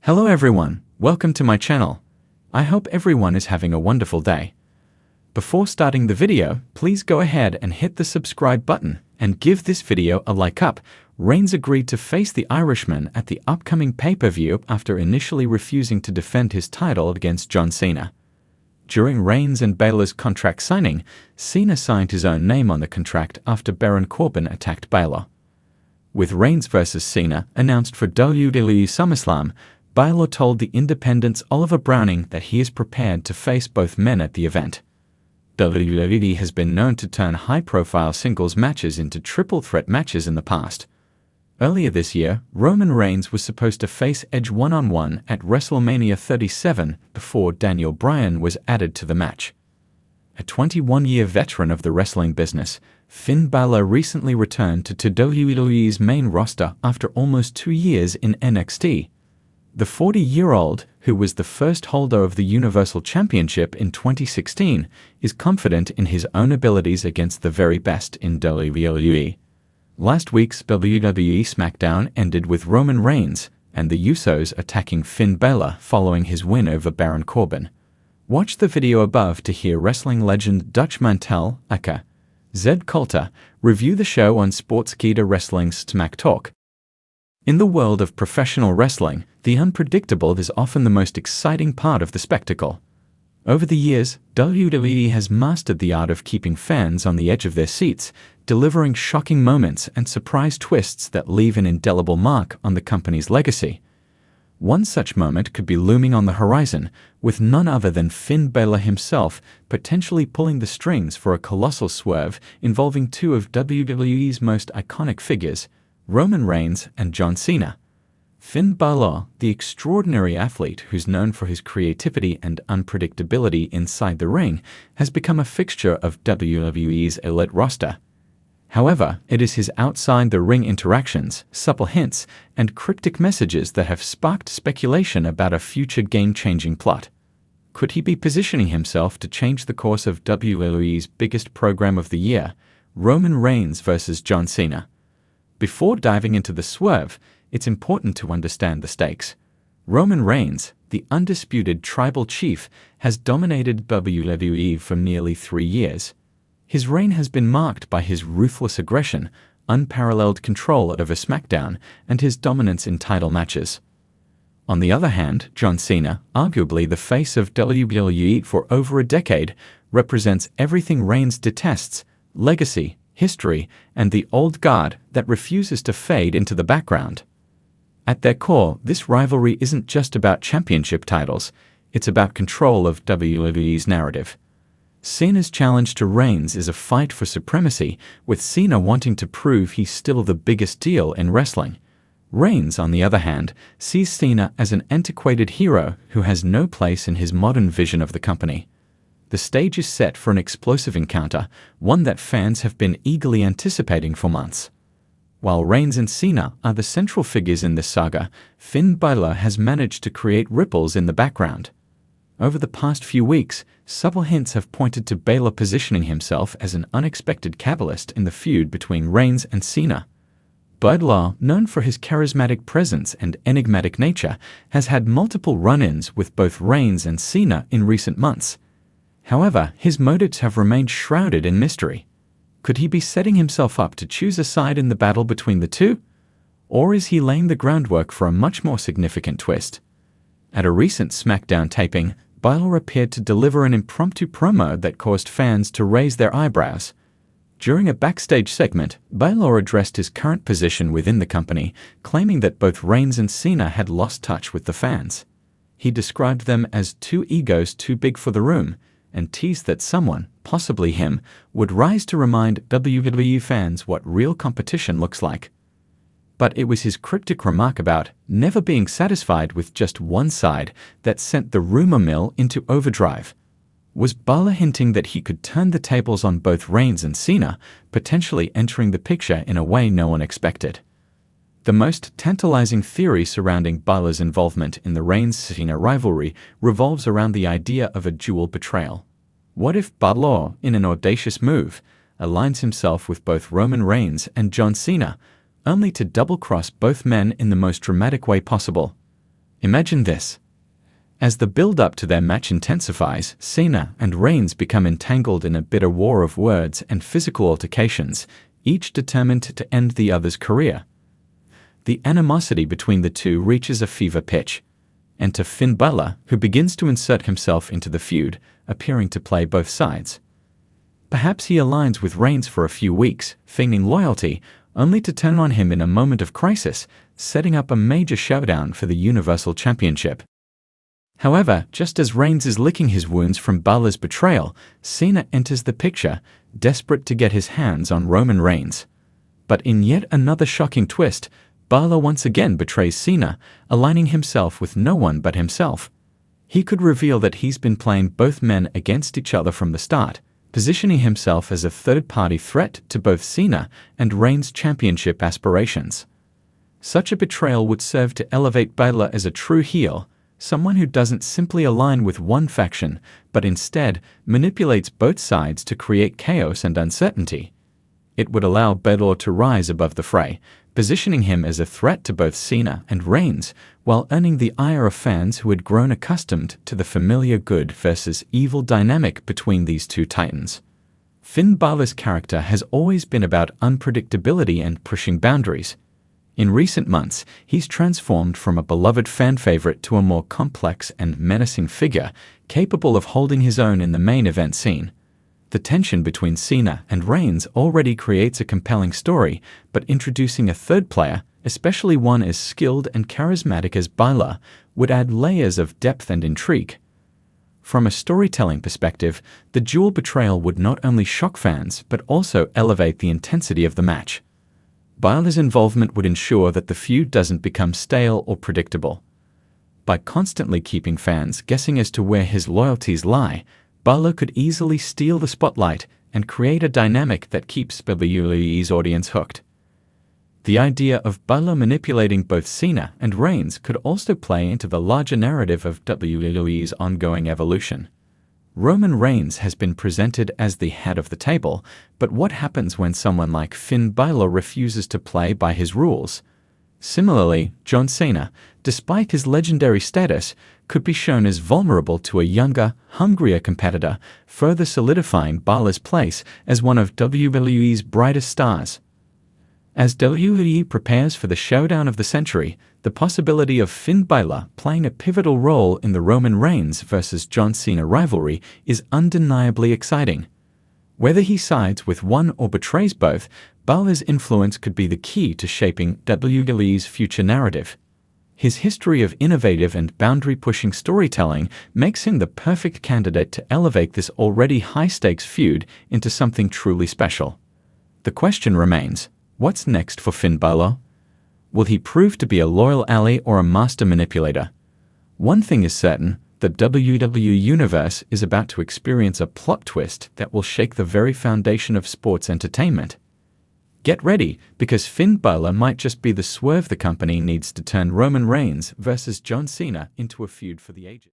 Hello everyone, welcome to my channel. I hope everyone is having a wonderful day. Before starting the video, please go ahead and hit the subscribe button and give this video a like up. Reigns agreed to face the Irishman at the upcoming pay-per-view after initially refusing to defend his title against John Cena. During Reigns and Balor's contract signing, Cena signed his own name on the contract after Baron Corbin attacked Balor. With Reigns vs. Cena announced for WWE SummerSlam, Balor told The Independent's Oliver Browning that he is prepared to face both men at the event. WWE has been known to turn high-profile singles matches into triple threat matches in the past. Earlier this year, Roman Reigns was supposed to face Edge one-on-one at WrestleMania 37 before Daniel Bryan was added to the match. A 21-year veteran of the wrestling business, Finn Balor recently returned to WWE's main roster after almost 2 years in NXT. The 40-year-old, who was the first holder of the Universal Championship in 2016, is confident in his own abilities against the very best in WWE. Last week's WWE SmackDown ended with Roman Reigns and the Usos attacking Finn Balor following his win over Baron Corbin. Watch the video above to hear wrestling legend Dutch Mantel, aka Zed Coulter, review the show on Sportskeeda Wrestling's Smack Talk. In the world of professional wrestling, the unpredictable is often the most exciting part of the spectacle. Over the years, WWE has mastered the art of keeping fans on the edge of their seats, delivering shocking moments and surprise twists that leave an indelible mark on the company's legacy. One such moment could be looming on the horizon, with none other than Finn Balor himself potentially pulling the strings for a colossal swerve involving two of WWE's most iconic figures, Roman Reigns and John Cena. Finn Balor, the extraordinary athlete who's known for his creativity and unpredictability inside the ring, has become a fixture of WWE's elite roster. However, it is his outside-the-ring interactions, subtle hints, and cryptic messages that have sparked speculation about a future game-changing plot. Could he be positioning himself to change the course of WWE's biggest program of the year, Roman Reigns vs. John Cena? Before diving into the swerve, it's important to understand the stakes. Roman Reigns, the undisputed tribal chief, has dominated WWE for nearly 3 years. His reign has been marked by his ruthless aggression, unparalleled control over SmackDown, and his dominance in title matches. On the other hand, John Cena, arguably the face of WWE for over a decade, represents everything Reigns detests: legacy, history, and the old guard that refuses to fade into the background. At their core, this rivalry isn't just about championship titles, it's about control of WWE's narrative. Cena's challenge to Reigns is a fight for supremacy, with Cena wanting to prove he's still the biggest deal in wrestling. Reigns, on the other hand, sees Cena as an antiquated hero who has no place in his modern vision of the company. The stage is set for an explosive encounter, one that fans have been eagerly anticipating for months. While Reigns and Cena are the central figures in this saga, Finn Balor has managed to create ripples in the background. Over the past few weeks, subtle hints have pointed to Balor positioning himself as an unexpected catalyst in the feud between Reigns and Cena. Balor, known for his charismatic presence and enigmatic nature, has had multiple run-ins with both Reigns and Cena in recent months. However, his motives have remained shrouded in mystery. Could he be setting himself up to choose a side in the battle between the two? Or is he laying the groundwork for a much more significant twist? At a recent SmackDown taping, Balor appeared to deliver an impromptu promo that caused fans to raise their eyebrows. During a backstage segment, Balor addressed his current position within the company, claiming that both Reigns and Cena had lost touch with the fans. He described them as two egos too big for the room, and teased that someone, possibly him, would rise to remind WWE fans what real competition looks like. But it was his cryptic remark about never being satisfied with just one side that sent the rumor mill into overdrive. Was Balor hinting that he could turn the tables on both Reigns and Cena, potentially entering the picture in a way no one expected? The most tantalizing theory surrounding Balor's involvement in the Reigns-Cena rivalry revolves around the idea of a dual betrayal. What if Balor, in an audacious move, aligns himself with both Roman Reigns and John Cena, only to double-cross both men in the most dramatic way possible? Imagine this. As the build-up to their match intensifies, Cena and Reigns become entangled in a bitter war of words and physical altercations, each determined to end the other's career. The animosity between the two reaches a fever pitch. Enter Finn Balor, who begins to insert himself into the feud, appearing to play both sides. Perhaps he aligns with Reigns for a few weeks, feigning loyalty, only to turn on him in a moment of crisis, setting up a major showdown for the Universal Championship. However, just as Reigns is licking his wounds from Balor's betrayal, Cena enters the picture, desperate to get his hands on Roman Reigns. But in yet another shocking twist, Balor once again betrays Cena, aligning himself with no one but himself. He could reveal that he's been playing both men against each other from the start, positioning himself as a third-party threat to both Cena and Reigns' championship aspirations. Such a betrayal would serve to elevate Balor as a true heel, someone who doesn't simply align with one faction, but instead manipulates both sides to create chaos and uncertainty. It would allow Balor to rise above the fray, positioning him as a threat to both Cena and Reigns, while earning the ire of fans who had grown accustomed to the familiar good versus evil dynamic between these two titans. Finn Balor's character has always been about unpredictability and pushing boundaries. In recent months, he's transformed from a beloved fan favorite to a more complex and menacing figure, capable of holding his own in the main event scene. The tension between Cena and Reigns already creates a compelling story, but introducing a third player, especially one as skilled and charismatic as Balor, would add layers of depth and intrigue. From a storytelling perspective, the dual betrayal would not only shock fans, but also elevate the intensity of the match. Balor's involvement would ensure that the feud doesn't become stale or predictable. By constantly keeping fans guessing as to where his loyalties lie, Balor could easily steal the spotlight and create a dynamic that keeps WWE's audience hooked. The idea of Balor manipulating both Cena and Reigns could also play into the larger narrative of WWE's ongoing evolution. Roman Reigns has been presented as the head of the table, but what happens when someone like Finn Balor refuses to play by his rules? Similarly, John Cena, despite his legendary status, could be shown as vulnerable to a younger, hungrier competitor, further solidifying Balor's place as one of WWE's brightest stars. As WWE prepares for the showdown of the century, the possibility of Finn Balor playing a pivotal role in the Roman Reigns versus John Cena rivalry is undeniably exciting. Whether he sides with one or betrays both, Balor's influence could be the key to shaping WWE's future narrative. His history of innovative and boundary-pushing storytelling makes him the perfect candidate to elevate this already high-stakes feud into something truly special. The question remains, what's next for Finn Balor? Will he prove to be a loyal ally or a master manipulator? One thing is certain, the WWE Universe is about to experience a plot twist that will shake the very foundation of sports entertainment. Get ready, because Finn Balor might just be the swerve the company needs to turn Roman Reigns versus John Cena into a feud for the ages.